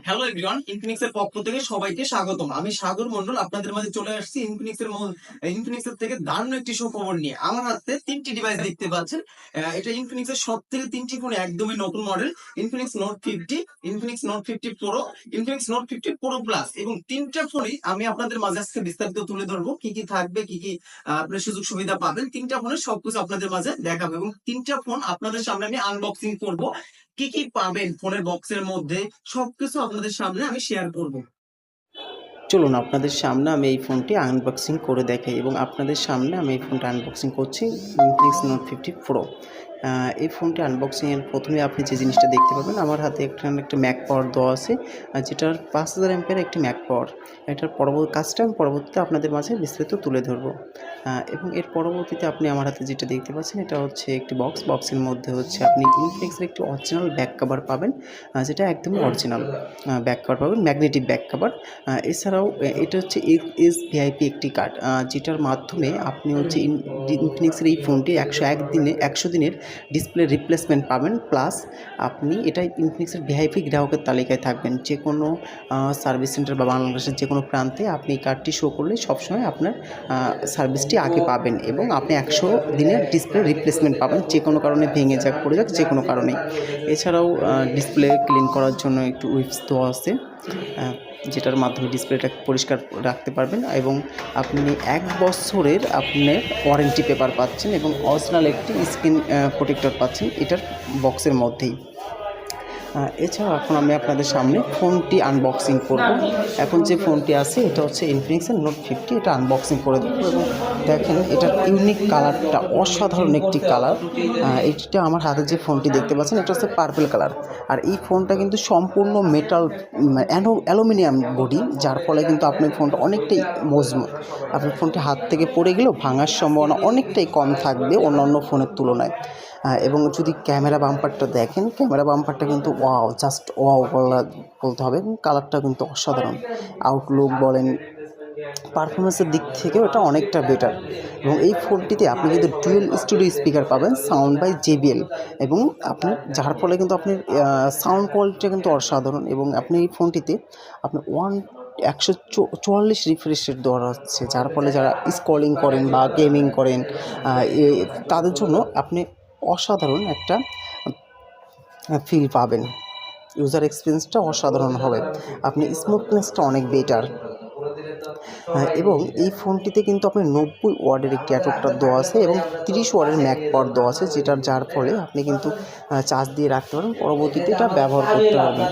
Hello everyone, Infinix এর পক্ষ থেকে সবাইকে স্বাগতম। আমি সাগর মন্ডল আপনাদের মাঝে চলে আসছি ইনফিনিক্স এর থেকে দারুণ একটি সুখবর নিয়ে। আমার হাতে তিনটি ডিভাইস দেখতে পাচ্ছেন। এটা ইনফিনিক্স এর সব থেকে তিনটি ফোন একদমই নতুন model. Infinix note 50, Infinix note 50 pro, Infinix note 50 pro plus, এবং তিনটা ফোনই আমি আপনাদের মাঝে আজকে বিস্তারিত তুলে ধরবো। কি কি থাকবে, কি কি আপনার সুযোগ সুবিধা পাবেন, তিনটা ফোনের সবকিছু আপনাদের মাঝে দেখাবো, এবং তিনটা ফোন আপনাদের সামনে আমি আনবক্সিং করব। কি কি পাবেন ফোনের বক্সের মধ্যে সবকিছু আপনাদের সামনে আমি শেয়ার করব। চলুন আপনাদের সামনে আমি এই ফোনটি আনবক্সিং করে দেখাই এবং আপনাদের সামনে আমি এই ফোনটা আনবক্সিং করছি। Infinix note 50 pro. এই ফোনটি আনবক্সিংয়ের প্রথমে আপনি যে জিনিসটা দেখতে পাবেন, আমার হাতে একটা ম্যাক পাওয়ার দেওয়া আছে, যেটার 5000 অ্যাম্পিয়ার একটি ম্যাক পাওয়ার। এটার পরবর্তী কাজটা আমি পরবর্তীতে আপনাদের মাঝে বিস্তারিত তুলে ধরবো। এবং এর পরবর্তীতে আপনি আমার হাতে যেটা দেখতে পাচ্ছেন, এটা হচ্ছে একটি বক্সের মধ্যে হচ্ছে আপনি ইনফিনিক্সের একটি অরিজিনাল ব্যাক কভার পাবেন, যেটা একদমই অরিজিনাল ব্যাক কভার পাবেন, ম্যাগনেটিক ব্যাক কভার। এছাড়াও এটা হচ্ছে এসভিআইপি একটি কার্ড, যেটার মাধ্যমে আপনি হচ্ছে ইনফিনিক্সের এই ফোনটি 100 দিনের ডিসপ্লে রিপ্লেসমেন্ট পাবেন। প্লাস আপনি এটা ইনফিনিক্সের ভিআইপি গ্রাহকের তালিকায় থাকবেন। যে কোনো সার্ভিস সেন্টার বা বাংলাদেশের যে কোনো প্রান্তে আপনি এই কার্ডটি শো করলে সবসময় আপনার সার্ভিসটি আগে পাবেন, এবং আপনি 100 দিনের ডিসপ্লে রিপ্লেসমেন্ট পাবেন, যে কোনো কারণে ভেঙে যাক, পড়ে যাক, যে কোনো কারণেই। এছাড়াও ডিসপ্লে ক্লিন করার জন্য একটু উইপস দেওয়া আছে, যেটার মাধ্যমে ডিসপ্লেটা পরিষ্কার রাখতে পারবেন, এবং আপনি 1 বছরের আপনার ওয়ারেন্টি পেপার পাচ্ছেন, এবং অরিজিনাল একটি স্ক্রিন প্রোটেক্টর পাচ্ছেন এটার বক্সের মধ্যেই। এছাড়াও এখন আমি আপনাদের সামনে ফোনটি আনবক্সিং করব। এখন যে ফোনটি আছে এটা হচ্ছে ইনফিনিক্সের নোট 50। এটা আনবক্সিং করে দেবো, এবং দেখেন এটার ইউনিক কালারটা অসাধারণ একটি কালার। এটা আমার হাতে যে ফোনটি দেখতে পাচ্ছেন, এটা হচ্ছে পার্পল কালার। আর এই ফোনটা কিন্তু সম্পূর্ণ মেটাল, অ্যালুমিনিয়াম বডি, যার ফলে কিন্তু আপনার ফোনটা অনেকটাই মজবুত। আপনার ফোনটি হাত থেকে পড়ে গেলেও ভাঙার সম্ভাবনা অনেকটাই কম থাকবে অন্যান্য ফোনের তুলনায়। এবং যদি ক্যামেরা বাম্পারটা দেখেন, ক্যামেরা বাম্পারটা কিন্তু জাস্ট ওয়াও বলতে হবে, এবং কালারটা কিন্তু অসাধারণ। আউটলুক বলেন, পারফরমেন্সের দিক থেকেও এটা অনেকটা বেটার। এবং এই ফোনটিতে আপনি কিন্তু ডুয়েল স্টুডিও স্পিকার পাবেন, সাউন্ড বাই জেবিএল, এবং আপনি যার ফলে কিন্তু আপনি সাউন্ড কোয়ালিটিটা কিন্তু অসাধারণ। এবং আপনি এই ফোনটিতে আপনি 144 রিফ্রেশ রেট দেওয়া হচ্ছে, যার ফলে যারা স্ক্রলিং করেন বা গেমিং করেন তাদের জন্য আপনি অসাধারণ একটা ফিল পাবেন। ইউজার এক্সপিরিয়েন্সটা অসাধারণ হবে, আপনি স্মুথনেসটা অনেক বেটার। এবং এই ফোনটিতে কিন্তু আপনার 90 ওয়াটের একটি অ্যাডাপ্টার দেওয়া আছে, এবং 30 ওয়াটের ম্যাক পাওয়ার দেওয়া আছে, যার ফলে আপনি কিন্তু চার্জ দিয়ে রাখতে পারেন, পরবর্তীতে এটা ব্যবহার করতে পারবেন।